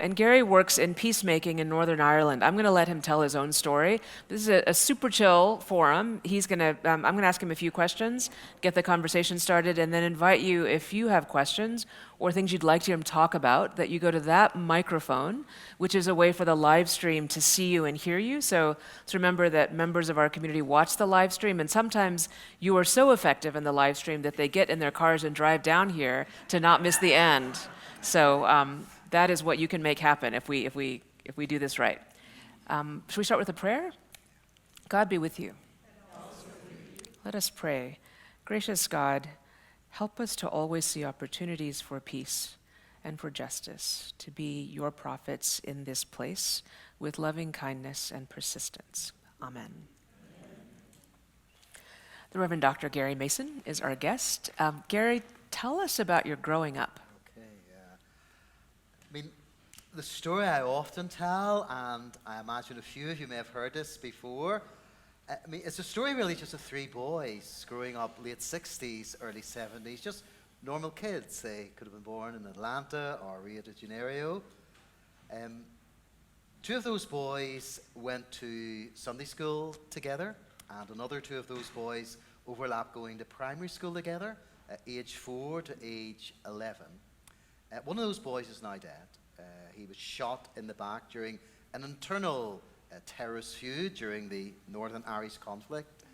And Gary works in peacemaking in Northern Ireland. I'm going to let him tell his own story. This is a super chill forum. I'm going to ask him a few questions, get the conversation started, and then invite you, if you have questions or things you'd like to hear him talk about, that you go to that microphone, which is a way for the live stream to see you and hear you. So let's remember that members of our community watch the live stream, and sometimes you are so effective in the live stream that they get in their cars and drive down here to not miss the end. So that is what you can make happen if we do this right. Should we start with a prayer? God be with you. Let us pray. Gracious God, help us to always see opportunities for peace and for justice, to be your prophets in this place with loving kindness and persistence. Amen. The Reverend Dr. Gary Mason is our guest. Gary, tell us about your growing up. I mean, the story I often tell, and I imagine a few of you may have heard this before, it's a story really just of three boys growing up late 60s, early 70s, just normal kids. They could have been born in Atlanta or Rio de Janeiro. Two of those boys went to Sunday school together, and another two of those boys overlapped going to primary school together at age 4 to age 11. One of those boys is now dead. He was shot in the back during an internal terrorist feud during the Northern Irish conflict.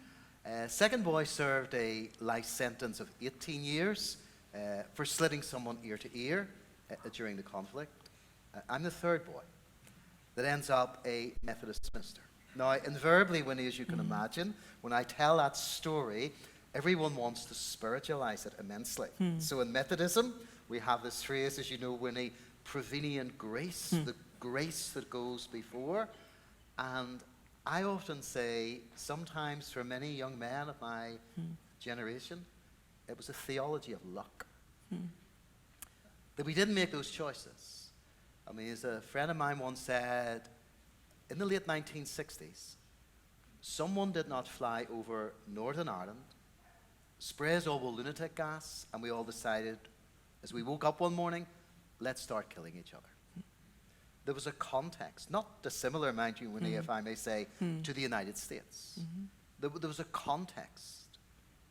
Second boy served a life sentence of 18 years for slitting someone ear to ear during the conflict. I'm the third boy that ends up a Methodist minister. Now, invariably, Winnie, as you can imagine, when I tell that story, everyone wants to spiritualize it immensely. So in Methodism, we have this phrase, as you know, Winnie, prevenient grace, the grace that goes before. And I often say, sometimes for many young men of my generation, it was a theology of luck. That we didn't make those choices. I mean, as a friend of mine once said, in the late 1960s, someone did not fly over Northern Ireland, spray us all with lunatic gas, and we all decided, as we woke up one morning, let's start killing each other. There was a context, not dissimilar, mind you, Winnie, if I may say, to the United States. There was a context.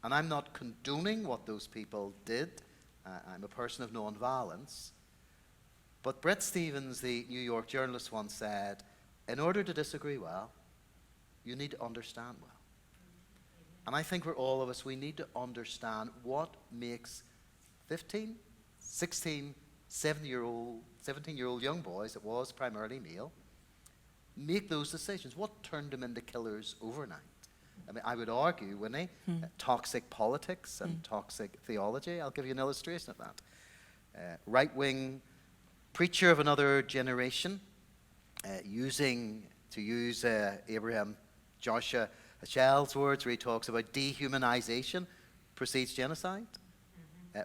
And I'm not condoning what those people did. I'm a person of non-violence. But Bret Stephens, the New York journalist, once said, in order to disagree well, you need to understand well. And I think for all of us, we need to understand what makes 15, 16, 17-year-old young boys, it was primarily male, make those decisions. What turned them into killers overnight? I mean, I would argue, Winnie, toxic politics and toxic theology. I'll give you an illustration of that. Right-wing preacher of another generation, to use Abraham Joshua Heschel's words, where he talks about dehumanization precedes genocide.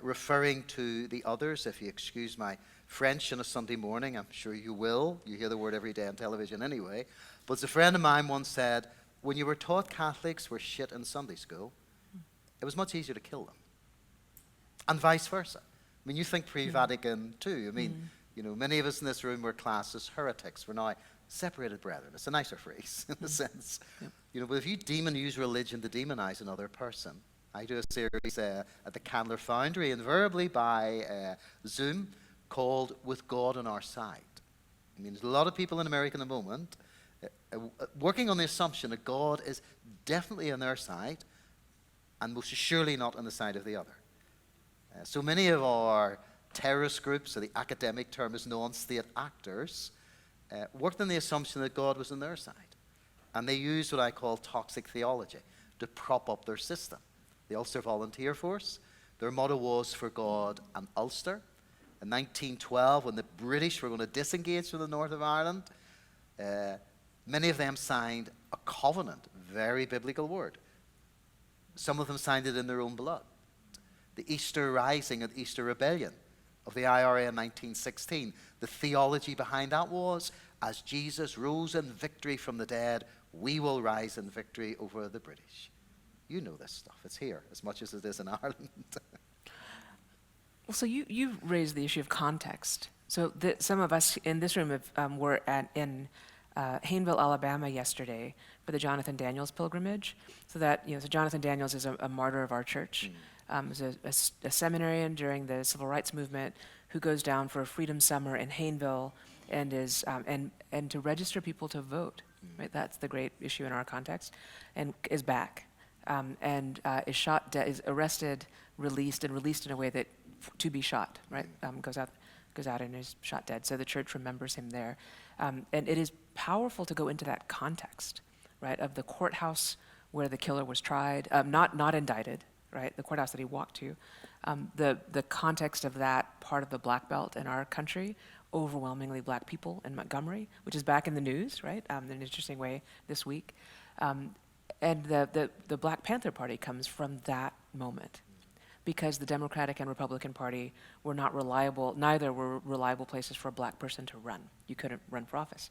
Referring to the others, if you excuse my French on a Sunday morning, I'm sure you will. You hear the word every day on television anyway. But as a friend of mine once said, when you were taught Catholics were shit in Sunday school, it was much easier to kill them. And vice versa. I mean, you think pre-Vatican II. I mean, you know, many of us in this room were classed as heretics. We're now separated brethren. It's a nicer phrase in a sense. You know, but if you use religion to demonize another person, I do a series at the Candler Foundry, invariably by Zoom, called With God on Our Side. I mean, there's a lot of people in America at the moment working on the assumption that God is definitely on their side and most surely not on the side of the other. So many of our terrorist groups, or the academic term is non-state actors, worked on the assumption that God was on their side. And they used what I call toxic theology to prop up their system. The Ulster Volunteer Force, their motto was for God and Ulster. In 1912, when the British were going to disengage from the north of Ireland, many of them signed a covenant, very biblical word. Some of them signed it in their own blood. The Easter Rising and Easter Rebellion of the IRA in 1916, the theology behind that was, as Jesus rose in victory from the dead, we will rise in victory over the British. You know this stuff. It's here as much as it is in Ireland. Well, so you raised the issue of context. So some of us in this room were in Hayneville, Alabama yesterday for the Jonathan Daniels pilgrimage. So Jonathan Daniels is a martyr of our church. Is a seminarian during the civil rights movement who goes down for a freedom summer in Hayneville and is and to register people to vote. Right, that's the great issue in our context, and is back and is shot dead, is arrested, released in a way that to be shot. Right, goes out and is shot dead. So the church remembers him there, and it is powerful to go into that context, right, of the courthouse where the killer was tried, not indicted. Right, the courthouse that he walked to, the context of that part of the Black Belt in our country, overwhelmingly Black people in Montgomery, which is back in the news, right, in an interesting way this week, and the Black Panther Party comes from that moment, because the Democratic and Republican Party were not reliable. Neither were reliable places for a Black person to run. You couldn't run for office.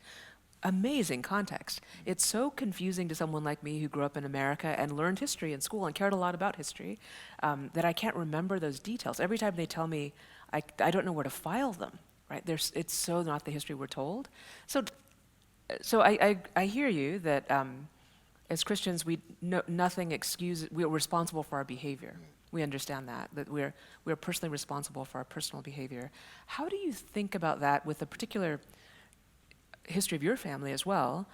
Amazing context. It's so confusing to someone like me who grew up in America and learned history in school and cared a lot about history that I can't remember those details. Every time they tell me, I don't know where to file them. Right? It's so not the history we're told. So I hear you that as Christians nothing excuses. We're responsible for our behavior. We understand that we're personally responsible for our personal behavior. How do you think about that with the particular history of your family as well,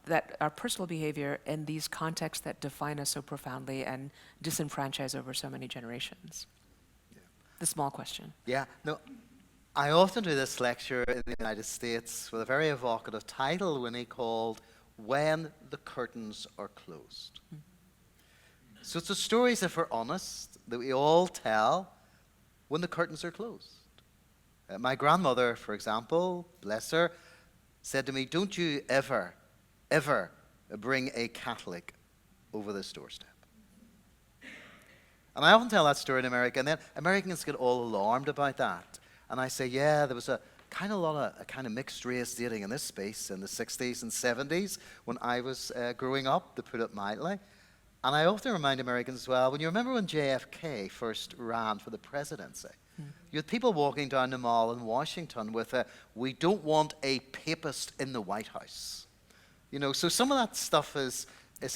that our personal behavior in these contexts that define us so profoundly and disenfranchise over so many generations? Yeah. The small question. Yeah, no, I often do this lecture in the United States with a very evocative title, Winnie, called When the Curtains Are Closed. So it's the stories, if we're honest, that we all tell when the curtains are closed. My grandmother, for example, bless her, said to me, don't you ever bring a Catholic over this doorstep. And I often tell that story in America, and then Americans get all alarmed about that. And I say, yeah, there was a kind of mixed race dating in this space in the 60s and 70s when I was growing up, to put it mildly. And I often remind Americans as well, when you remember when JFK first ran for the presidency, you had people walking down the mall in Washington with we don't want a papist in the White House. You know, so some of that stuff is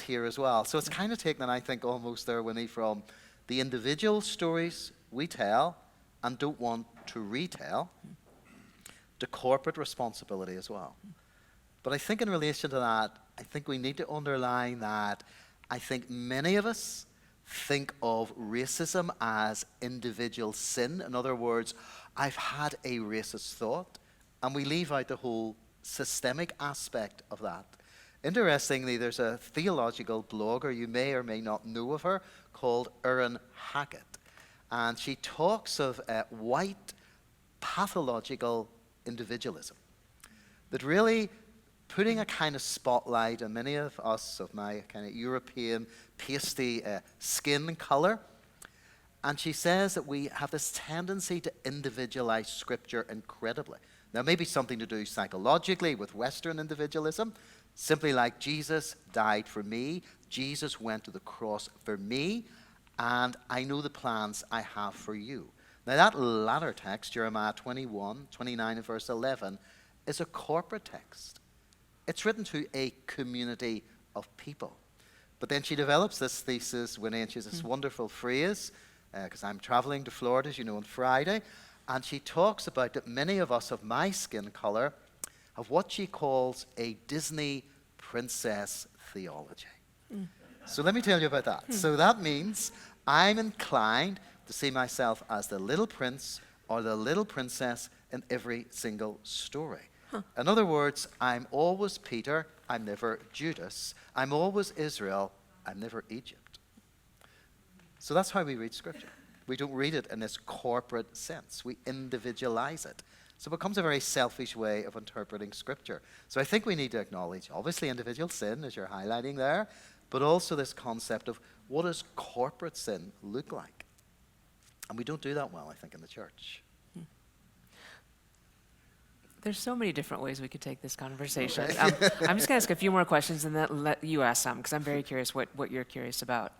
here as well. So it's kind of taken, I think, almost there, Winnie, from the individual stories we tell and don't want to retell, to corporate responsibility as well. But I think in relation to that, I think we need to underline that I think many of us think of racism as individual sin. In other words, I've had a racist thought, and we leave out the whole systemic aspect of that. Interestingly, there's a theological blogger, you may or may not know of her, called Erin Hackett. And she talks of white pathological individualism. That really putting a kind of spotlight on many of us of my kind of European pasty skin color. And she says that we have this tendency to individualize Scripture incredibly. Now, maybe something to do psychologically with Western individualism, simply like Jesus died for me, Jesus went to the cross for me, and I know the plans I have for you. Now, that latter text, Jeremiah 29 and verse 11, is a corporate text. It's written to a community of people. But then she develops this thesis, Winnie, and she has this wonderful phrase, because I'm traveling to Florida, as you know, on Friday, and she talks about that many of us of my skin color have what she calls a Disney princess theology. So let me tell you about that. So that means I'm inclined to see myself as the little prince or the little princess in every single story. In other words, I'm always Peter, I'm never Judas. I'm always Israel, I'm never Egypt. So that's how we read Scripture. We don't read it in this corporate sense. We individualize it. So it becomes a very selfish way of interpreting Scripture. So I think we need to acknowledge, obviously, individual sin, as you're highlighting there, but also this concept of what does corporate sin look like? And we don't do that well, I think, in the church. There's so many different ways we could take this conversation. I'm just going to ask a few more questions and then let you ask some, because I'm very curious what you're curious about.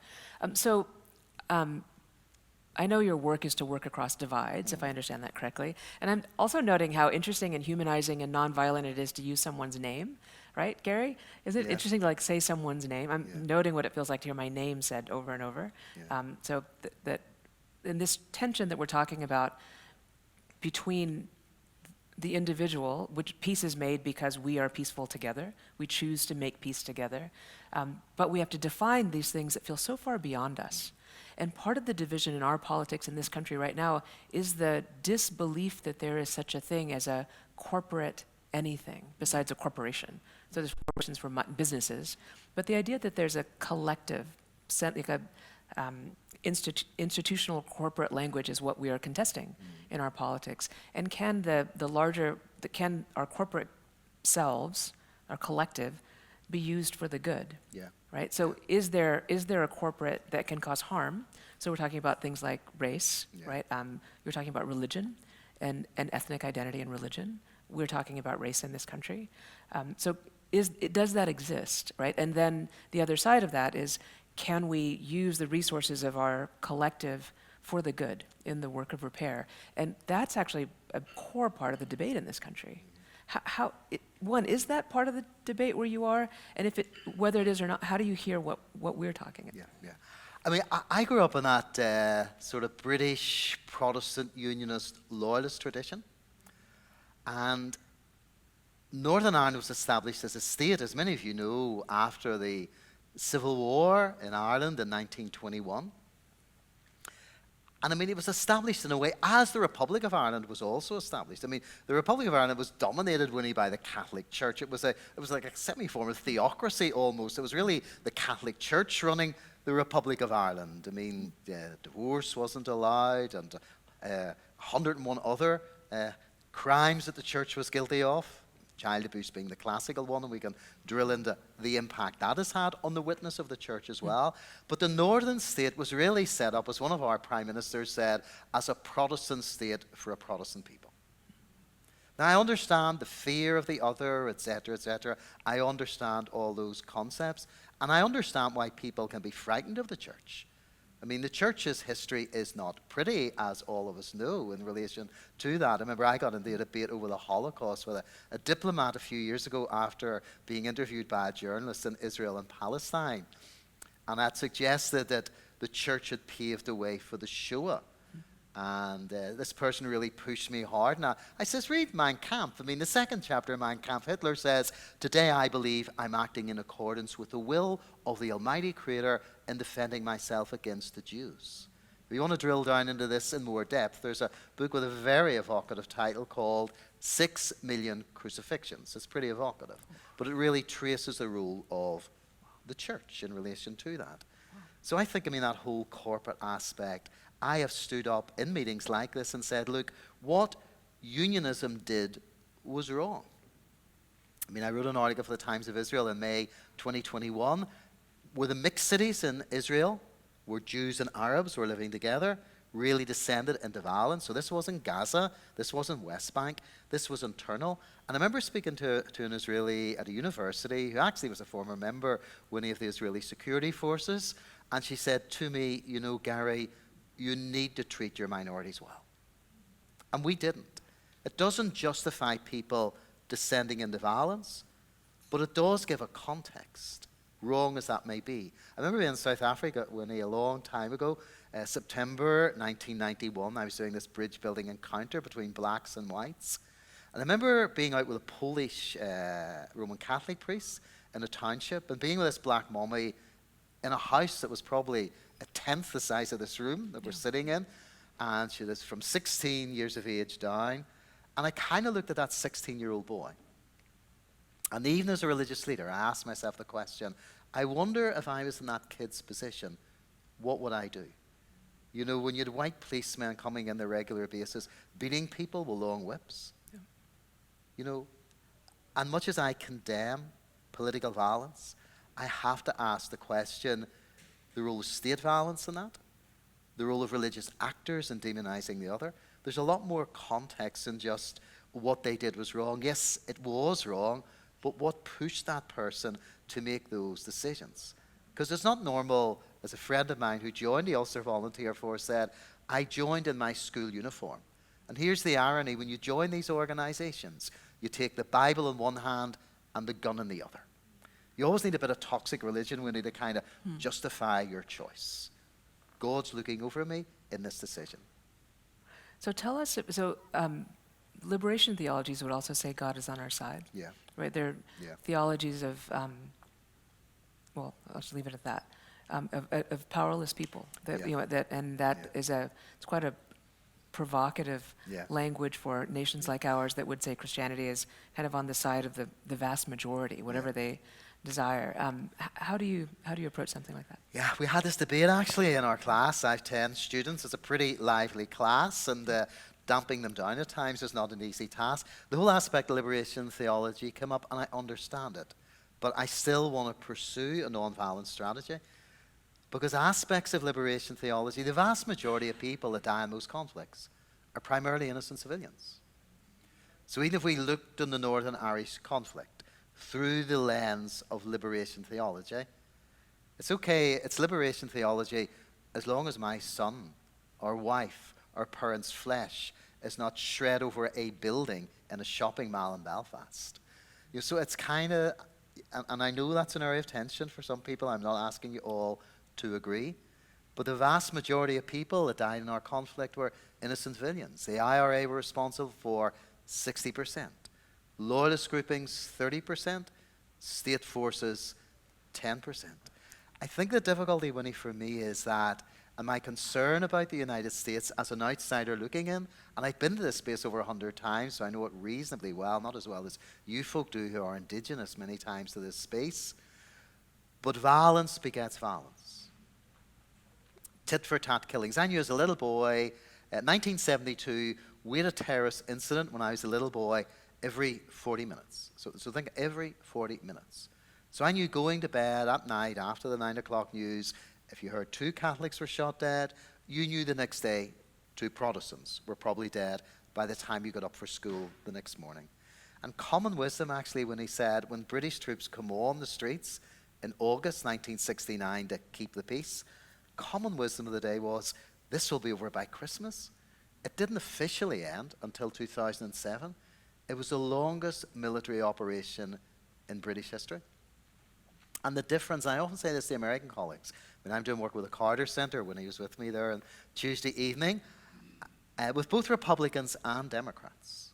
I know your work is to work across divides, if I understand that correctly. And I'm also noting how interesting and humanizing and nonviolent it is to use someone's name, right, Gary? Is it Yes. interesting to say someone's name? I'm Yeah. noting what it feels like to hear my name said over and over. Yeah. So that in this tension that we're talking about between the individual, which peace is made because we are peaceful together. We choose to make peace together. But we have to define these things that feel so far beyond us. And part of the division in our politics in this country right now is the disbelief that there is such a thing as a corporate anything besides a corporation. So there's corporations for businesses, but the idea that there's a collective, like a institutional corporate language is what we are contesting in our politics. And can can our corporate selves, our collective, be used for the good? Yeah. Right? So is there a corporate that can cause harm? So we're talking about things like race, Yeah. right? You're talking about religion and ethnic identity and religion. We're talking about race in this country. So does that exist, right? And then the other side of that is, can we use the resources of our collective for the good in the work of repair? And that's actually a core part of the debate in this country. Is that part of the debate where you are? And whether it is or not, how do you hear what we're talking about? Yeah, yeah. I mean, I grew up in that sort of British Protestant Unionist loyalist tradition. And Northern Ireland was established as a state, as many of you know, after the Civil War in Ireland in 1921. And I mean, it was established in a way as the Republic of Ireland was also established. I mean, the Republic of Ireland was dominated, Winnie, by the Catholic Church. It was like a semi-form of theocracy almost. It was really the Catholic Church running the Republic of Ireland. I mean, divorce wasn't allowed, and 101 other crimes that the church was guilty of. Child abuse being the classical one, and we can drill into the impact that has had on the witness of the church as well. But the northern state was really set up, as one of our prime ministers said, as a Protestant state for a Protestant people. Now, I understand the fear of the other, etc., etc. I understand all those concepts, and I understand why people can be frightened of the church. I mean, the church's history is not pretty, as all of us know, in relation to that. I remember I got into a debate over the Holocaust with a diplomat a few years ago after being interviewed by a journalist in Israel and Palestine. And I'd suggested that the church had paved the way for the Shoah. And this person really pushed me hard. Now, I says, read Mein Kampf. I mean, the second chapter of Mein Kampf, Hitler says, "Today I believe I'm acting in accordance with the will of the Almighty Creator in defending myself against the Jews." If you want to drill down into this in more depth, there's a book with a very evocative title called 6 Million Crucifixions. It's pretty evocative. But it really traces the role of the church in relation to that. So I think, I mean, that whole corporate aspect, I have stood up in meetings like this and said, look, what unionism did was wrong. I mean, I wrote an article for the Times of Israel in May 2021, where the mixed cities in Israel, where Jews and Arabs were living together, really descended into violence. So this wasn't Gaza, this wasn't West Bank, this was internal. And I remember speaking to an Israeli at a university, who actually was a former member, Winnie, of the Israeli security forces, and she said to me, you know, Gary, you need to treat your minorities well. And we didn't. It doesn't justify people descending into violence, but it does give a context, wrong as that may be. I remember being in South Africa, Winnie, a long time ago, September 1991, I was doing this bridge building encounter between blacks and whites. And I remember being out with a Polish Roman Catholic priest in a township, and being with this black mommy in a house that was probably a tenth the size of this room that we're sitting in. And she was from 16 years of age down. And I kind of looked at that 16-year-old boy. And even as a religious leader, I asked myself the question, I wonder if I was in that kid's position, what would I do? You know, when you had white policemen coming in on a regular basis, beating people with long whips. Yeah. You know, and much as I condemn political violence, I have to ask the question, the role of state violence in that, the role of religious actors in demonizing the other. There's a lot more context than just what they did was wrong. Yes, it was wrong, but what pushed that person to make those decisions? Because it's not normal, as a friend of mine who joined the Ulster Volunteer Force said, I joined in my school uniform. And here's the irony: when you join these organizations, you take the Bible in one hand and the gun in the other. You always need a bit of toxic religion. We need to kind of justify your choice. God's looking over me in this decision. So tell us, liberation theologies would also say God is on our side. Yeah. Right? They're Yeah. theologies of, well, I'll just leave it at that, of powerless people. That, Yeah. you know, that, and that Yeah. is it's quite a provocative Yeah. language for nations like ours that would say Christianity is kind of on the side of the vast majority, whatever they desire. How do you approach something like that? Yeah, we had this debate actually in our class. I have 10 students. It's a pretty lively class, and damping them down at times is not an easy task. The whole aspect of liberation theology came up, and I understand it. But I still want to pursue a non-violent strategy, because aspects of liberation theology, the vast majority of people that die in most conflicts are primarily innocent civilians. So even if we looked in the Northern Irish conflict through the lens of liberation theology, it's okay, it's liberation theology as long as my son or wife or parent's flesh is not shred over a building in a shopping mall in Belfast. You know, so it's kind of, and I know that's an area of tension for some people. I'm not asking you all to agree. But the vast majority of people that died in our conflict were innocent civilians. The IRA were responsible for 60%. Loyalist groupings, 30%. State forces, 10%. I think the difficulty, Winnie, for me is that, and my concern about the United States as an outsider looking in, and I've been to this space over 100 times, so I know it reasonably well, not as well as you folk do who are indigenous many times to this space, but violence begets violence. Tit-for-tat killings. I knew as a little boy, 1972, we had a terrorist incident when I was a little boy every 40 minutes. So think every 40 minutes. So I knew going to bed at night after the 9 o'clock news, if you heard 2 Catholics were shot dead, you knew the next day 2 Protestants were probably dead by the time you got up for school the next morning. And common wisdom actually when he said, when British troops come on the streets in August 1969 to keep the peace, common wisdom of the day was, this will be over by Christmas. It didn't officially end until 2007. It was the longest military operation in British history. And the difference, I often say this to American colleagues, when I'm doing work with the Carter Center, when he was with me there on Tuesday evening, with both Republicans and Democrats.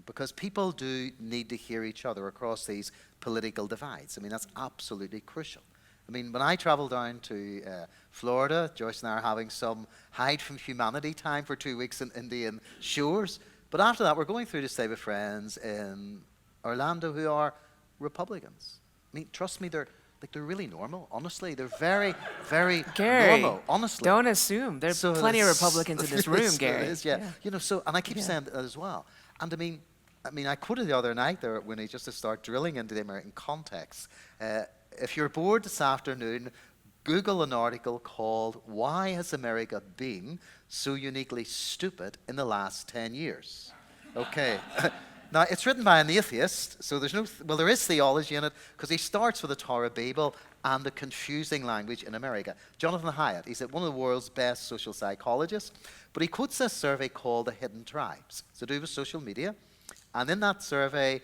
Because people do need to hear each other across these political divides. I mean, that's absolutely crucial. I mean, when I travel down to Florida, Joyce and I are having some hide from humanity time for 2 weeks in Indian shores. But after that, we're going through to stay with friends in Orlando who are Republicans. I mean, trust me, they're really normal, honestly. They're very, very Gary, normal, honestly. Don't assume. There's plenty of Republicans in this room, Gary. Yeah. You know, so, and I keep saying that as well. And I mean, I quoted the other night there, Winnie, just to start drilling into the American context. If you're bored this afternoon, Google an article called "Why Has America Been So Uniquely Stupid in the Last 10 Years?" Okay. Now, it's written by an atheist, so there's there is theology in it, because he starts with the Tower of Babel and the confusing language in America. Jonathan Haidt, he's one of the world's best social psychologists, but he quotes this survey called The Hidden Tribes. It's to do with social media. And in that survey,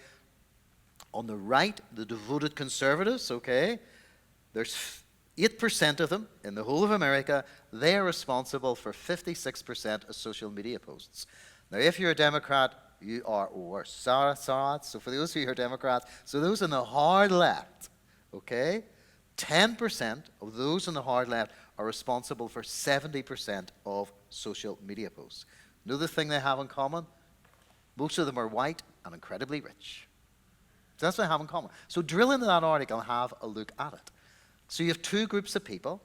on the right, the devoted conservatives, okay, there's 8% of them in the whole of America, they are responsible for 56% of social media posts. Now, if you're a Democrat, you are worse. So for those of you who are Democrats, so those on the hard left, okay, 10% of those on the hard left are responsible for 70% of social media posts. Another thing they have in common, most of them are white and incredibly rich. So that's what they have in common. So drill into that article and have a look at it. So you have 2 groups of people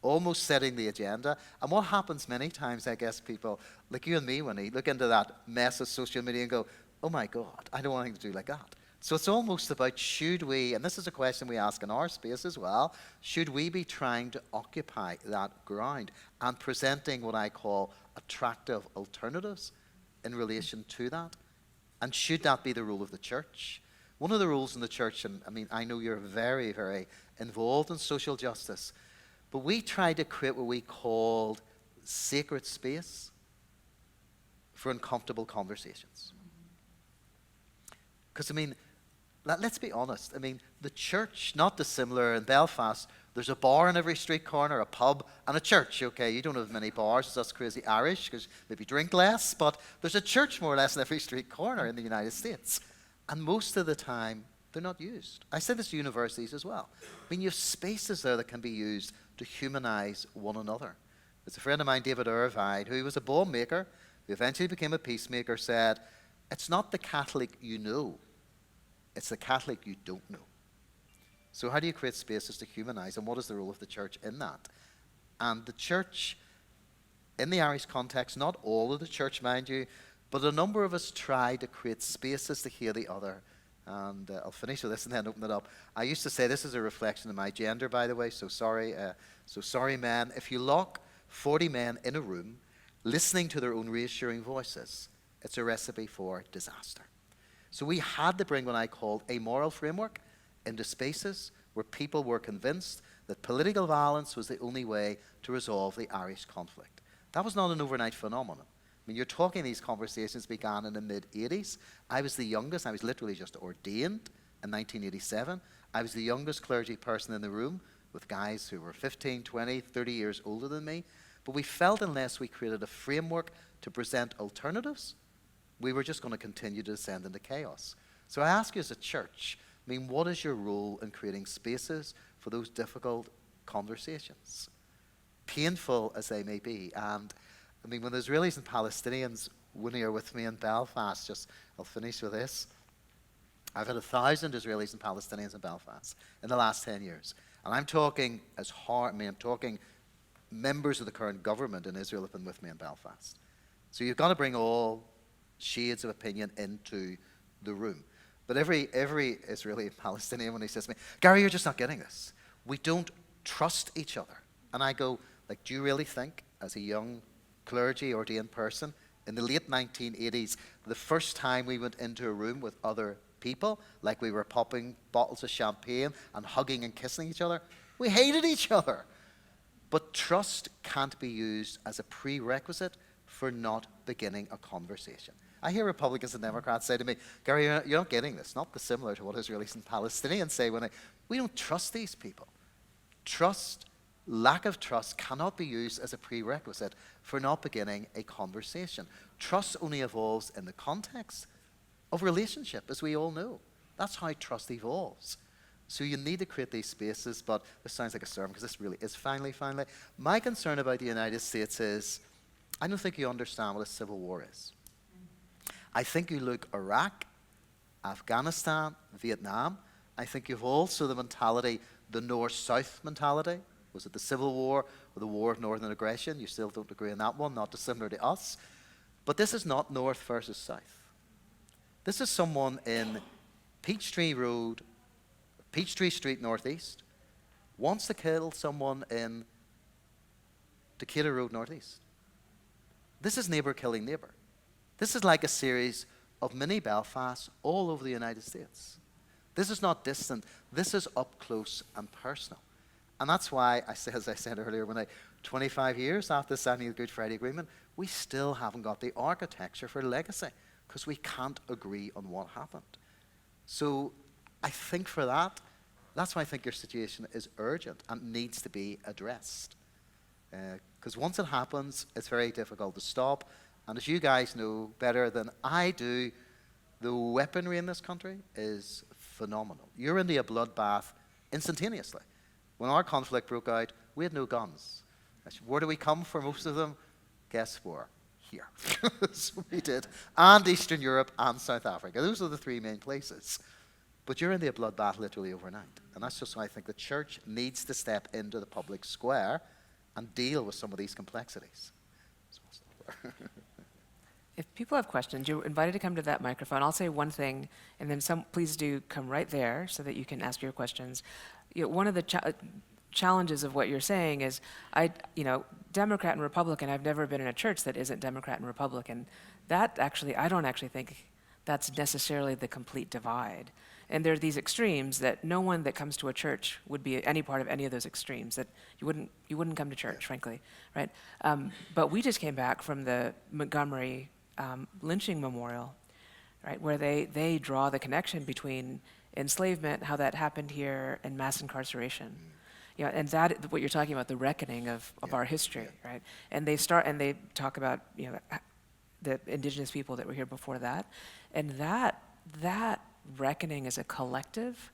almost setting the agenda. And what happens many times, I guess, people like you and me, when they look into that mess of social media and go, oh my God, I don't want anything to do like that. So it's almost about, should we, and this is a question we ask in our space as well, should we be trying to occupy that ground and presenting what I call attractive alternatives in relation to that? And should that be the role of the church? One of the rules in the church, and I mean, I know you're very, very involved in social justice, but we tried to create what we called sacred space for uncomfortable conversations. Because, I mean, let's be honest. I mean, the church, not dissimilar in Belfast, there's a bar in every street corner, a pub, and a church. Okay, you don't have many bars as us crazy Irish, because maybe drink less, but there's a church more or less in every street corner in the United States. And most of the time, they're not used. I say this to universities as well. I mean, you have spaces there that can be used to humanize one another. There's a friend of mine, David Irvine, who was a bomb maker, who eventually became a peacemaker, said, it's not the Catholic you know, it's the Catholic you don't know. So how do you create spaces to humanize, and what is the role of the church in that? And the church, in the Irish context, not all of the church, mind you, but a number of us try to create spaces to hear the other. And I'll finish with this and then open it up. I used to say, this is a reflection of my gender, by the way, so sorry men. If you lock 40 men in a room listening to their own reassuring voices, it's a recipe for disaster. So we had to bring what I called a moral framework into spaces where people were convinced that political violence was the only way to resolve the Irish conflict. That was not an overnight phenomenon. I mean, you're talking, these conversations began in the mid-80s. I was the youngest. I was literally just ordained in 1987. I was the youngest clergy person in the room, with guys who were 15, 20, 30 years older than me. But we felt unless we created a framework to present alternatives, we were just going to continue to descend into chaos. So I ask you as a church, I mean, what is your role in creating spaces for those difficult conversations, painful as they may be? And I mean, when the Israelis and Palestinians, Winnie, are with me in Belfast, I'll finish with this. I've had 1,000 Israelis and Palestinians in Belfast in the last 10 years. And I'm talking I'm talking members of the current government in Israel have been with me in Belfast. So you've got to bring all shades of opinion into the room. But every Israeli and Palestinian, when he says to me, Gary, you're just not getting this. We don't trust each other. And I go, like, do you really think, as a young clergy ordained person, in the late 1980s, the first time we went into a room with other people, like we were popping bottles of champagne and hugging and kissing each other, we hated each other. But trust can't be used as a prerequisite for not beginning a conversation. I hear Republicans and Democrats say to me, Gary, you're not getting this. Not dissimilar to what Israelis and Palestinians say when we don't trust these people. Lack of trust cannot be used as a prerequisite for not beginning a conversation. Trust only evolves in the context of relationship, as we all know. That's how trust evolves. So you need to create these spaces, but this sounds like a sermon because this really is finally. My concern about the United States is, I don't think you understand what a civil war is. I think you look Iraq, Afghanistan, Vietnam. I think you've also the mentality, the North-South mentality. Was it the Civil War or the War of Northern Aggression? You still don't agree on that one, not dissimilar to us. But this is not North versus South. This is someone in Peachtree Street Northeast wants to kill someone in Decatur Road Northeast. This is neighbour killing neighbour. This is like a series of mini Belfasts all over the United States. This is not distant. This is up close and personal. And that's why, as I said earlier, 25 years after signing the Good Friday Agreement, we still haven't got the architecture for legacy because we can't agree on what happened. So I think for that's why I think your situation is urgent and needs to be addressed. Because once it happens, it's very difficult to stop. And as you guys know better than I do, the weaponry in this country is phenomenal. You're into a bloodbath instantaneously. When our conflict broke out, we had no guns. Where do we come for most of them? Guess where? Here. So we did. And Eastern Europe and South Africa. Those are the three main places. But you're into a bloodbath literally overnight. And that's just why I think the church needs to step into the public square and deal with some of these complexities. So I'll stop there. If people have questions, you're invited to come to that microphone. I'll say one thing, and then please do come right there so that you can ask your questions. One of the challenges of what you're saying is, Democrat and Republican, I've never been in a church that isn't Democrat and Republican. I don't actually think that's necessarily the complete divide. And there are these extremes that no one that comes to a church would be any part of any of those extremes, that you wouldn't come to church, frankly, right? But we just came back from the Montgomery lynching memorial, right, where they draw the connection between enslavement, how that happened here, and mass incarceration. And that, what you're talking about, the reckoning of our history, right? And they talk about, the indigenous people that were here before that. And that reckoning as a collective,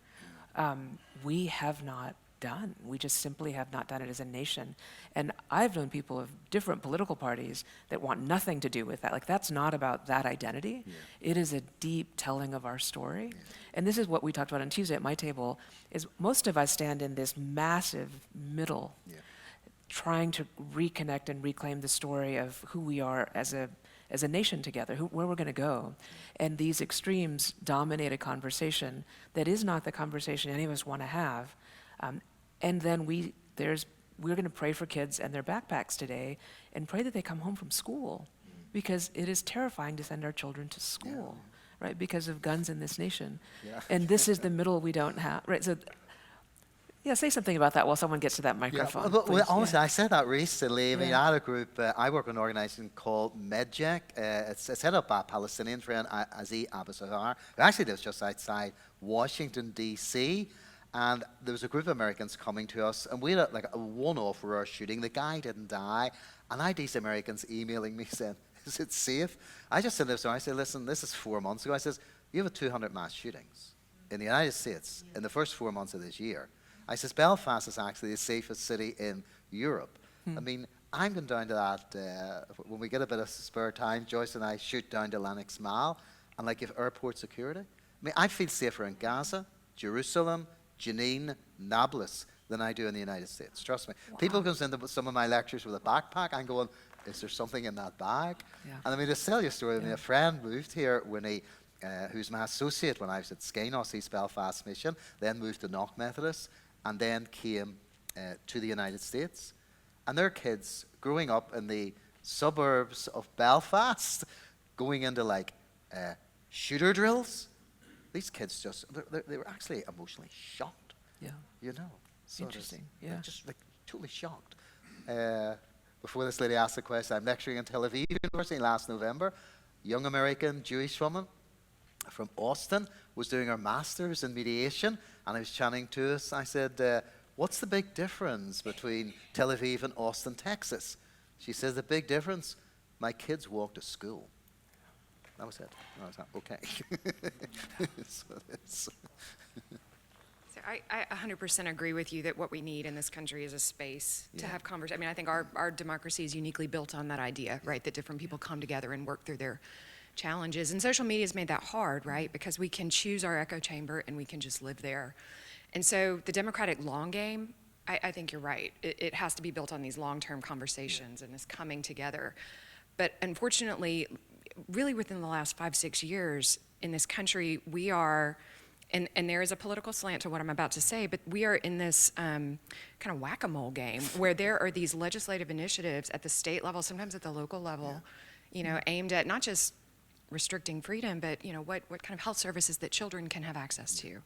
we have not done. We just simply have not done it as a nation. And I've known people of different political parties that want nothing to do with that. Like, that's not about that identity. Yeah. It is a deep telling of our story. Yeah. And this is what we talked about on Tuesday at my table, is most of us stand in this massive middle, trying to reconnect and reclaim the story of who we are as a nation together, where we're going to go. And these extremes dominate a conversation that is not the conversation any of us want to have. And then we're going to pray for kids and their backpacks today and pray that they come home from school, because it is terrifying to send our children to school, right, because of guns in this nation. Yeah. And this is the middle we don't have, right? So, say something about that while someone gets to that microphone. Well, honestly, I said that recently. I mean, I had a group, I work in an organization called MEDJEC. It's headed up by a Palestinian friend, Aziz Abasahar, who actually lives just outside Washington, D.C., and there was a group of Americans coming to us, and we had a one-off rare shooting. The guy didn't die, and I had these Americans emailing me saying, is it safe? I just said this, I said, listen, this is 4 months ago. I says, you have 200 mass shootings in the United States in the first 4 months of this year. I says, Belfast is actually the safest city in Europe. I mean, I'm going down to that, when we get a bit of spare time, Joyce and I shoot down to Lennox Mall, and like, if airport security. I mean, I feel safer in Gaza, Jerusalem, Jenin, Nablus than I do in the United States. Trust me. Wow. People come into some of my lectures with a backpack. I'm going, is there something in that bag? Yeah. And I mean, to tell you a story, I mean, a friend moved here, Winnie, who's my associate when I was at Skynos, East Belfast Mission, then moved to Knock Methodist, and then came to the United States. And their kids growing up in the suburbs of Belfast, going into like shooter drills. These kids just, they were actually emotionally shocked. Yeah. So interesting. They're just like totally shocked. Before this lady asked the question, I'm lecturing in Tel Aviv University last November. Young American Jewish woman from Austin was doing her master's in mediation, and I was chatting to us. I said, what's the big difference between Tel Aviv and Austin, Texas? She says, the big difference, my kids walk to school. That was it. I was like, okay. So I 100% agree with you that what we need in this country is a space to have conversation. I mean, I think our democracy is uniquely built on that idea, right? That different people come together and work through their challenges. And social media has made that hard, right? Because we can choose our echo chamber and we can just live there. And so the democratic long game, I think you're right. It has to be built on these long-term conversations and this coming together. But unfortunately, really within the last 5-6 years in this country, we are, and there is a political slant to what I'm about to say, but we are in this kind of whack-a-mole game where there are these legislative initiatives at the state level, sometimes at the local level, aimed at not just restricting freedom, but what kind of health services that children can have access to.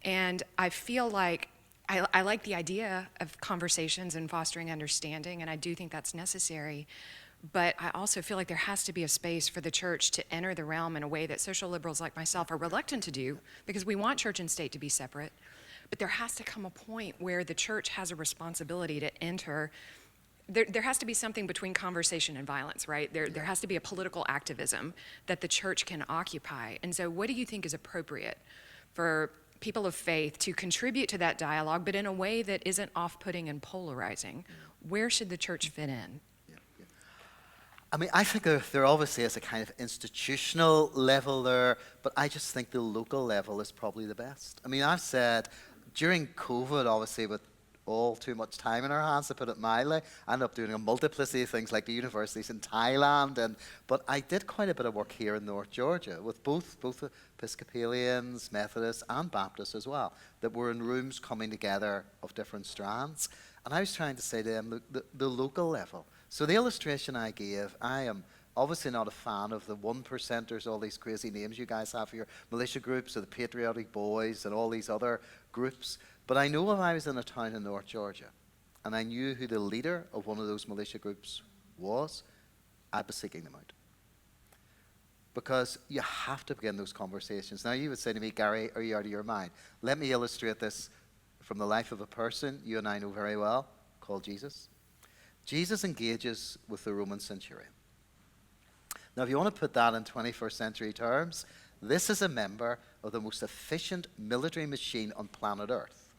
And I feel like I like the idea of conversations and fostering understanding, and I do think that's necessary. But I also feel like there has to be a space for the church to enter the realm in a way that social liberals like myself are reluctant to do, because we want church and state to be separate. But there has to come a point where the church has a responsibility to enter. There has to be something between conversation and violence, right? There has to be a political activism that the church can occupy. And so what do you think is appropriate for people of faith to contribute to that dialogue, but in a way that isn't off-putting and polarizing? Where should the church fit in? I mean, I think there obviously is a kind of institutional level there, but I just think the local level is probably the best. I mean, I've said during COVID, obviously, with all too much time in our hands, to put it mildly, I ended up doing a multiplicity of things like the universities in Thailand, but I did quite a bit of work here in North Georgia with both Episcopalians, Methodists, and Baptists as well, that were in rooms coming together of different strands. And I was trying to say to them, look, the local level. So the illustration I gave, I am obviously not a fan of the 1%ers, all these crazy names you guys have for your militia groups, or the Patriotic Boys, and all these other groups. But I know if I was in a town in North Georgia, and I knew who the leader of one of those militia groups was, I'd be seeking them out. Because you have to begin those conversations. Now, you would say to me, Gary, are you out of your mind? Let me illustrate this from the life of a person you and I know very well, called Jesus. Jesus engages with the Roman centurion. Now, if you want to put that in 21st century terms, this is a member of the most efficient military machine on planet Earth,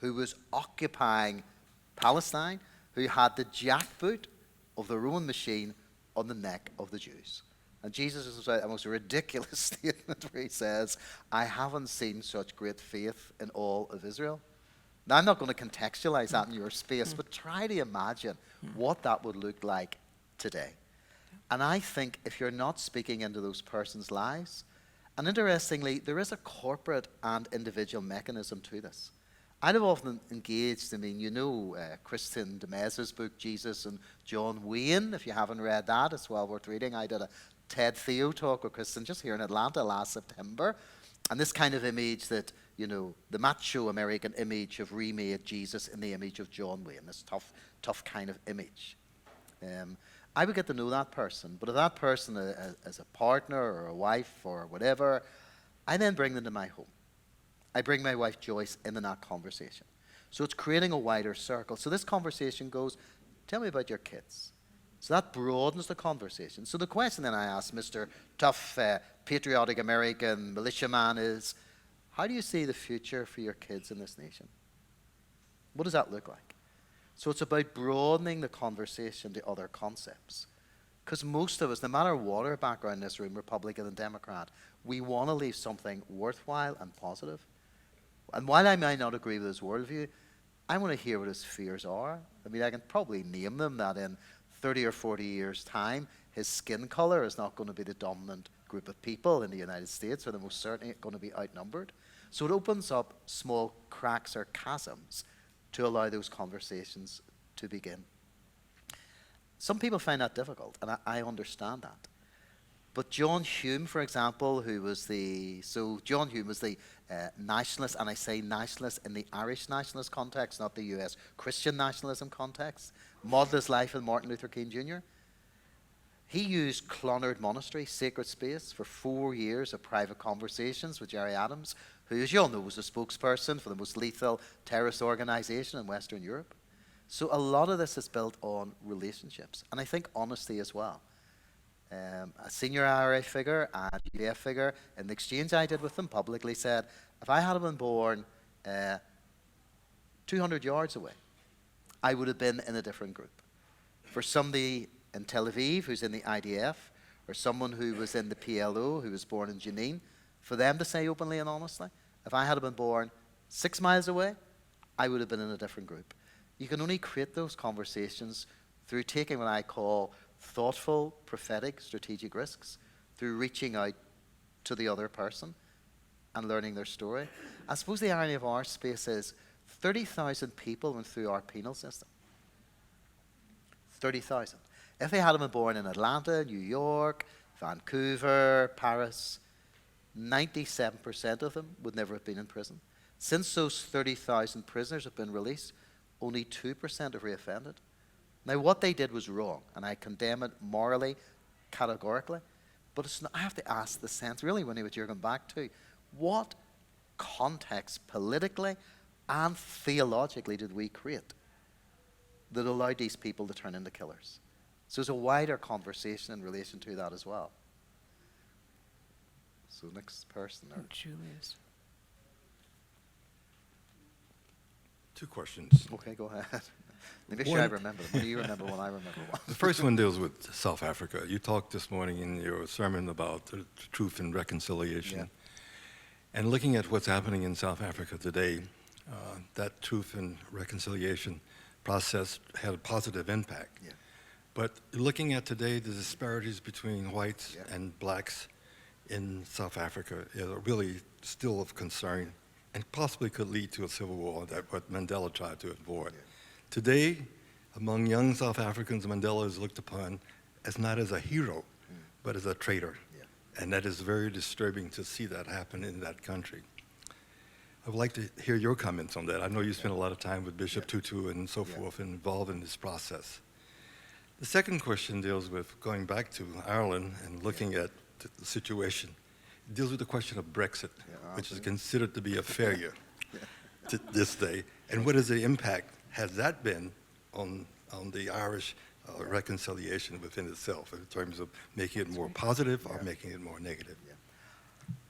who was occupying Palestine, who had the jackboot of the Roman machine on the neck of the Jews. And Jesus is a most ridiculous statement where he says, I haven't seen such great faith in all of Israel. Now, I'm not going to contextualize that in your space, but try to imagine what that would look like today. And I think if you're not speaking into those persons' lives, and interestingly, there is a corporate and individual mechanism to this. I'd have often engaged, Kristen DeMeza's book, Jesus and John Wayne. If you haven't read that, it's well worth reading. I did a TED Theo talk with Kristen just here in Atlanta last September. And this kind of image that, the macho American image of remade Jesus in the image of John Wayne, this tough kind of image. I would get to know that person, but if that person as a partner or a wife or whatever, I then bring them to my home. I bring my wife Joyce into that conversation. So it's creating a wider circle. So this conversation goes, tell me about your kids. So that broadens the conversation. So the question then I ask Mr. Tough, patriotic American militiaman is, how do you see the future for your kids in this nation? What does that look like? So it's about broadening the conversation to other concepts. Because most of us, no matter what our background in this room, Republican and Democrat, we want to leave something worthwhile and positive. And while I might not agree with his worldview, I want to hear what his fears are. I mean, I can probably name them, that in 30 or 40 years' time, his skin color is not going to be the dominant group of people in the United States, or they're most certainly going to be outnumbered. So it opens up small cracks or chasms to allow those conversations to begin. Some people find that difficult, and I understand that. But John Hume, for example, John Hume was the nationalist, and I say nationalist in the Irish nationalist context, not the US Christian nationalism context, modeled his life in Martin Luther King Jr. He used Clonard Monastery, sacred space, for 4 years of private conversations with Gerry Adams, who, as you all know, was a spokesperson for the most lethal terrorist organization in Western Europe. So a lot of this is built on relationships, and I think honesty as well. A senior IRA figure and UDF figure, in the exchange I did with them, publicly said, if I had been born 200 yards away, I would have been in a different group. For somebody in Tel Aviv who's in the IDF, or someone who was in the PLO who was born in Jenin, for them to say openly and honestly, if I had been born 6 miles away, I would have been in a different group. You can only create those conversations through taking what I call thoughtful, prophetic, strategic risks, through reaching out to the other person and learning their story. I suppose the irony of our space is 30,000 people went through our penal system. 30,000. If they had been born in Atlanta, New York, Vancouver, Paris, 97% of them would never have been in prison. Since those 30,000 prisoners have been released, only 2% have reoffended. Now, what they did was wrong, and I condemn it morally, categorically. But it's not, I have to ask the sense, really, Winnie, what you're going back to, what context politically and theologically did we create that allowed these people to turn into killers? So there's a wider conversation in relation to that as well. So next person. Julius. 2 questions. Okay, go ahead. Maybe sure I remember them. Do you remember one? I remember one. The first one deals with South Africa. You talked this morning in your sermon about the truth and reconciliation. Yeah. And looking at what's happening in South Africa today, that truth and reconciliation process had a positive impact. Yeah. But looking at today, the disparities between whites Yeah. and blacks in South Africa are really still of concern and possibly could lead to a civil war, that what Mandela tried to avoid. Yeah. Today, among young South Africans, Mandela is looked upon as not as a hero, but as a traitor. Yeah. And that is very disturbing to see that happen in that country. I would like to hear your comments on that. I know you spent a lot of time with Bishop Tutu and so forth involved in this process. The second question deals with going back to Ireland and looking at the situation. It deals with the question of Brexit, which is considered to be a failure to this day. And what is the impact has that been on the Irish reconciliation within itself in terms of making it more positive or making it more negative?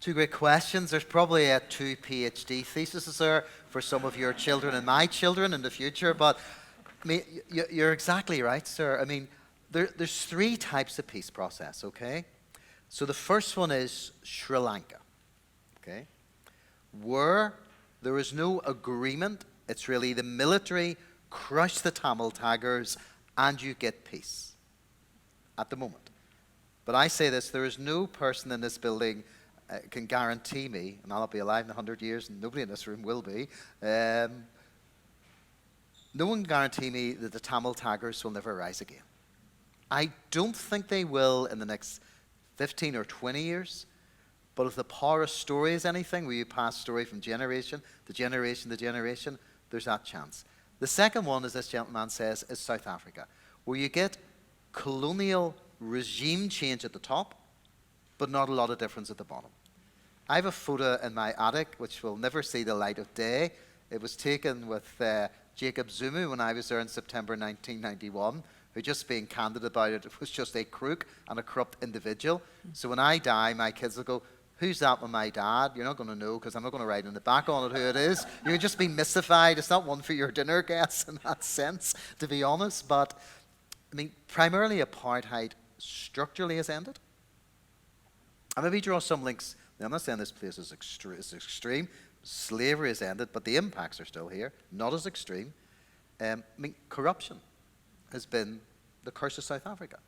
Two great questions. There's probably 2 PhD theses there for some of your children and my children in the future. But I mean, you're exactly right, sir. I mean, there's 3 types of peace process, okay? So the first one is Sri Lanka, okay? Where there is no agreement, it's really the military crush the Tamil Tigers and you get peace at the moment. But I say this, there is no person in this building can guarantee me, and I'll not be alive in 100 years, and nobody in this room will be, no one can guarantee me that the Tamil Tigers will never rise again. I don't think they will in the next 15 or 20 years, but if the power of story is anything, where you pass story from generation to generation to generation, there's that chance. The second one, as this gentleman says, is South Africa, where you get colonial regime change at the top, but not a lot of difference at the bottom. I have a photo in my attic, which will never see the light of day. It was taken with Jacob Zuma when I was there in September 1991, who, just being candid about it, was just a crook and a corrupt individual. So when I die, my kids will go, "Who's that with my dad?" You're not going to know, because I'm not going to write in the back on it who it is. You'll just be mystified. It's not one for your dinner guests in that sense, to be honest. But, I mean, primarily apartheid structurally has ended. I maybe draw some links. Now, I'm not saying this place is extreme. Slavery has ended, but the impacts are still here. Not as extreme. I mean, corruption has been the curse of South Africa.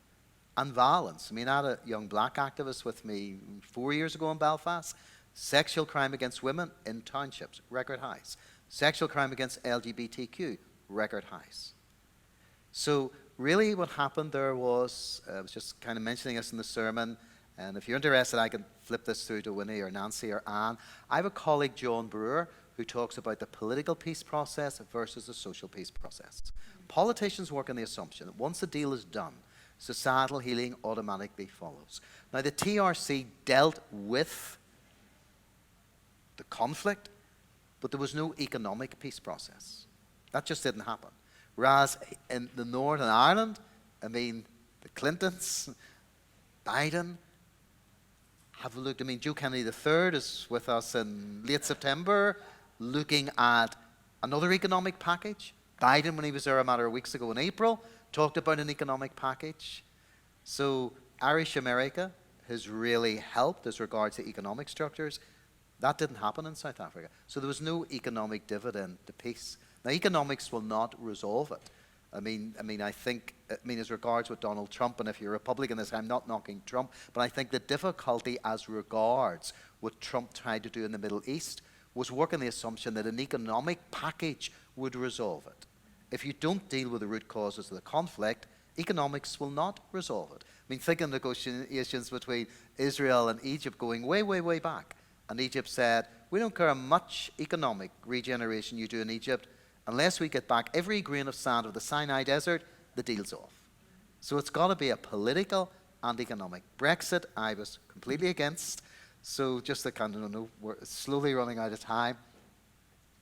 And violence. I mean, I had a young black activist with me 4 years ago in Belfast. Sexual crime against women in townships, record highs. Sexual crime against LGBTQ, record highs. So really what happened there was, I was just kind of mentioning this in the sermon, and if you're interested, I can flip this through to Winnie or Nancy or Anne. I have a colleague, John Brewer, who talks about the political peace process versus the social peace process. Politicians work on the assumption that once the deal is done, societal healing automatically follows. Now, the TRC dealt with the conflict, but there was no economic peace process. That just didn't happen. Whereas in the Northern Ireland, I mean, the Clintons, Biden, have looked, I mean, Joe Kennedy III is with us in late September, looking at another economic package. Biden, when he was there a matter of weeks ago in April, talked about an economic package. So Irish America has really helped as regards to economic structures. That didn't happen in South Africa. So there was no economic dividend to peace. Now, economics will not resolve it. I mean, as regards with Donald Trump, and if you're a Republican, I'm not knocking Trump, but I think the difficulty as regards what Trump tried to do in the Middle East was work on the assumption that an economic package would resolve it. If you don't deal with the root causes of the conflict, economics will not resolve it. I mean, think of negotiations between Israel and Egypt going way, way, way back. And Egypt said, "We don't care how much economic regeneration you do in Egypt, unless we get back every grain of sand of the Sinai Desert, the deal's off." So it's got to be a political and economic. Brexit, I was completely against. So just to kind of know, we're slowly running out of time.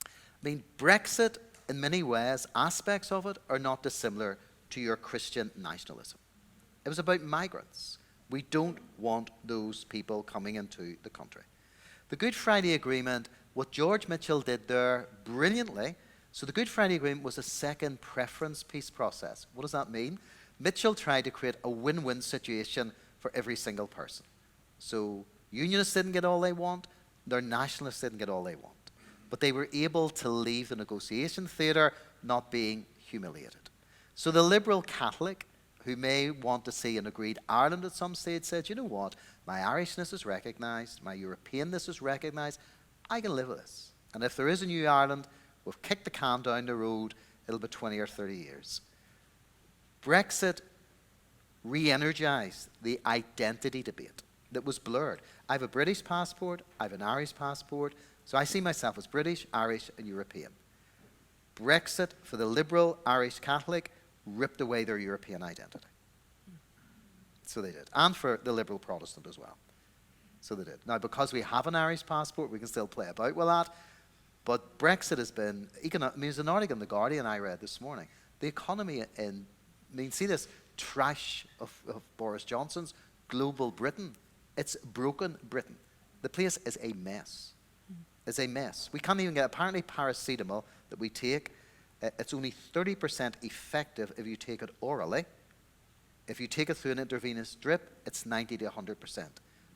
I mean, Brexit, in many ways, aspects of it are not dissimilar to your Christian nationalism. It was about migrants. We don't want those people coming into the country. The Good Friday Agreement, what George Mitchell did there brilliantly, so the Good Friday Agreement was a second preference peace process. What does that mean? Mitchell tried to create a win-win situation for every single person. So unionists didn't get all they want, their nationalists didn't get all they want. But they were able to leave the negotiation theatre not being humiliated. So the liberal Catholic, who may want to see an agreed Ireland at some stage, said, "You know what, my Irishness is recognised, my Europeanness is recognised, I can live with this. And if there is a new Ireland, we've kicked the can down the road, it'll be 20 or 30 years. Brexit re-energized the identity debate that was blurred. I have a British passport, I have an Irish passport, so I see myself as British, Irish, and European. Brexit, for the liberal Irish Catholic, ripped away their European identity. So they did. And for the liberal Protestant as well. So they did. Now, because we have an Irish passport, we can still play about with that. But Brexit has been, there's an article in The Guardian I read this morning. The economy see this trash of Boris Johnson's global Britain. It's broken Britain. The place is a mess. It's a mess. We can't even get, apparently paracetamol that we take, it's only 30% effective if you take it orally. If you take it through an intravenous drip, it's 90 to 100%.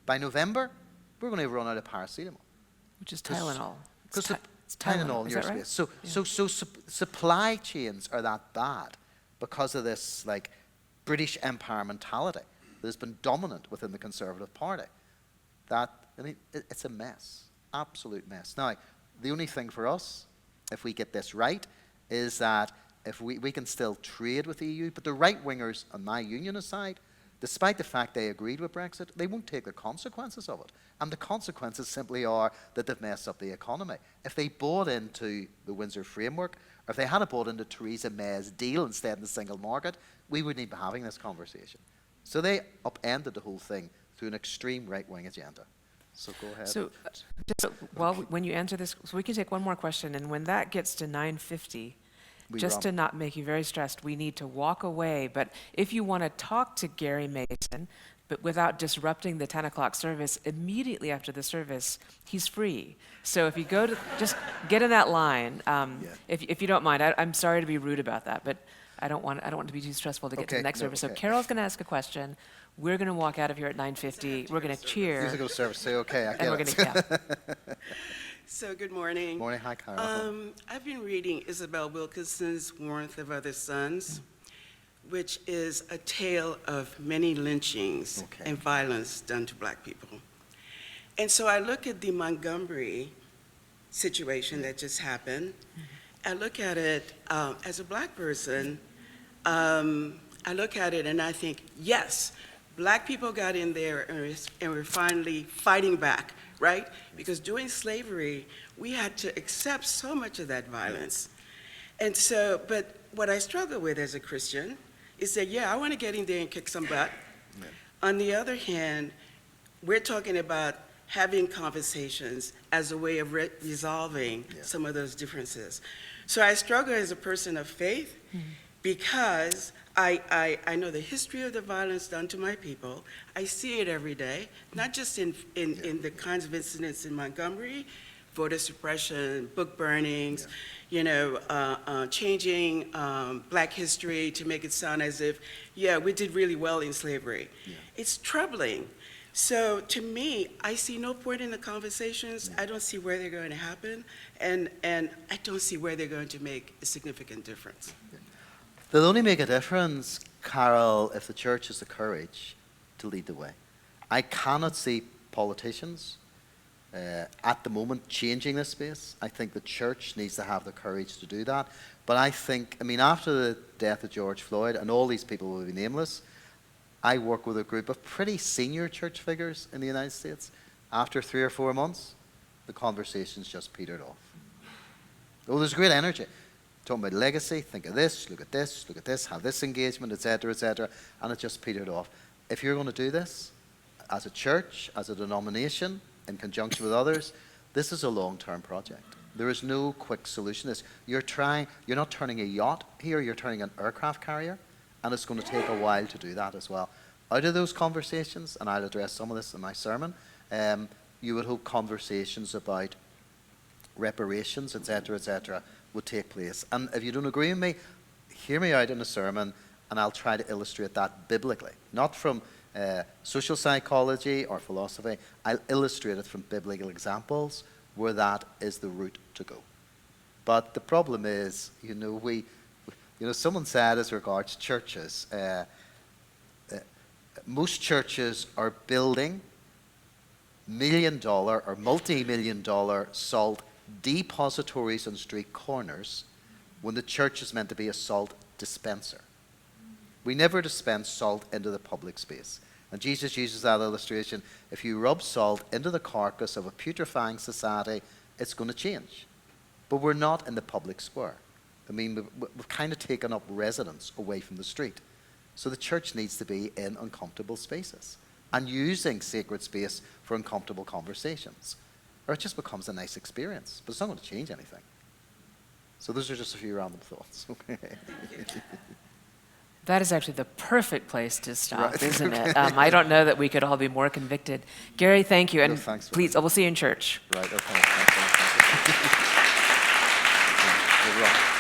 By November, we're going to run out of paracetamol. Which is Tylenol. Because It's Tylenol in is your that right? space. So supply chains are that bad because of this like British Empire mentality that has been dominant within the Conservative Party. It's a mess, absolute mess. Now, the only thing for us, if we get this right, is that if we can still trade with the EU, but the right-wingers on my unionist side, despite the fact they agreed with Brexit, they won't take the consequences of it. And the consequences simply are that they've messed up the economy. If they bought into the Windsor Framework, or if they had bought into Theresa May's deal instead of the single market, we wouldn't even be having this conversation. So they upended the whole thing through an extreme right-wing agenda. So go ahead. So, when you answer this, so we can take one more question, and when that gets to 9:50, just to not make you very stressed, we need to walk away. But if you want to talk to Gary Mason, but without disrupting the 10 o'clock service, immediately after the service, he's free. So if you go to, just get in that line. If you don't mind, I'm sorry to be rude about that, but I don't want it to be too stressful to get to the next service. So Carol's going to ask a question. We're going to walk out of here at 9:50. We're going to cheer. Musical service, say okay, I get and we're it. going to, So good morning. Morning, hi, Carol. I've been reading Isabel Wilkinson's Warmth of Other Suns, which is a tale of many lynchings and violence done to black people. And so I look at the Montgomery situation that just happened. I look at it as a black person. I look at it and I think, yes, black people got in there and we're finally fighting back, right? Because during slavery, we had to accept so much of that violence. And so, but what I struggle with as a Christian is that, yeah, I want to get in there and kick some butt. Yeah. On the other hand, we're talking about having conversations as a way of resolving some of those differences. So I struggle as a person of faith because I know the history of the violence done to my people. I see it every day, not just in the kinds of incidents in Montgomery, voter suppression, book burnings, changing black history to make it sound as if, we did really well in slavery. Yeah. It's troubling. So to me, I see no point in the conversations. I don't see where they're going to happen, and I don't see where they're going to make a significant difference. They'll only make a difference, Carol, if the church has the courage to lead the way. I cannot see politicians at the moment changing this space. I think the church needs to have the courage to do that. But I think, after the death of George Floyd, and all these people will be nameless, I work with a group of pretty senior church figures in the United States. After 3 or 4 months, the conversations just petered off. Oh, there's great energy. Talking about legacy, think of this, look at this, have this engagement, etc., and it just petered off. If you're going to do this, as a church, as a denomination, in conjunction with others, this is a long-term project. There is no quick solution. You're not turning a yacht here, you're turning an aircraft carrier, and it's going to take a while to do that as well. Out of those conversations, and I'll address some of this in my sermon, you would hope conversations about reparations, etc., would take place. And if you don't agree with me, hear me out in a sermon, and I'll try to illustrate that biblically. Not from social psychology or philosophy. I'll illustrate it from biblical examples where that is the route to go. But the problem is, someone said as regards churches, most churches are building $1 million or multi-million-dollar salt depositories on street corners when the church is meant to be a salt dispenser. We never dispense salt into the public space. And Jesus uses that illustration. If you rub salt into the carcass of a putrefying society, it's going to change. But we're not in the public square. I mean, we've kind of taken up residence away from the street. So the church needs to be in uncomfortable spaces and using sacred space for uncomfortable conversations. Or it just becomes a nice experience, but it's not going to change anything. So those are just a few random thoughts. That is actually the perfect place to stop, Right. isn't it? I don't know that we could all be more convicted. Gary, thank you. And thanks for please, we'll see you in church. Right, okay. Thanks. You're wrong.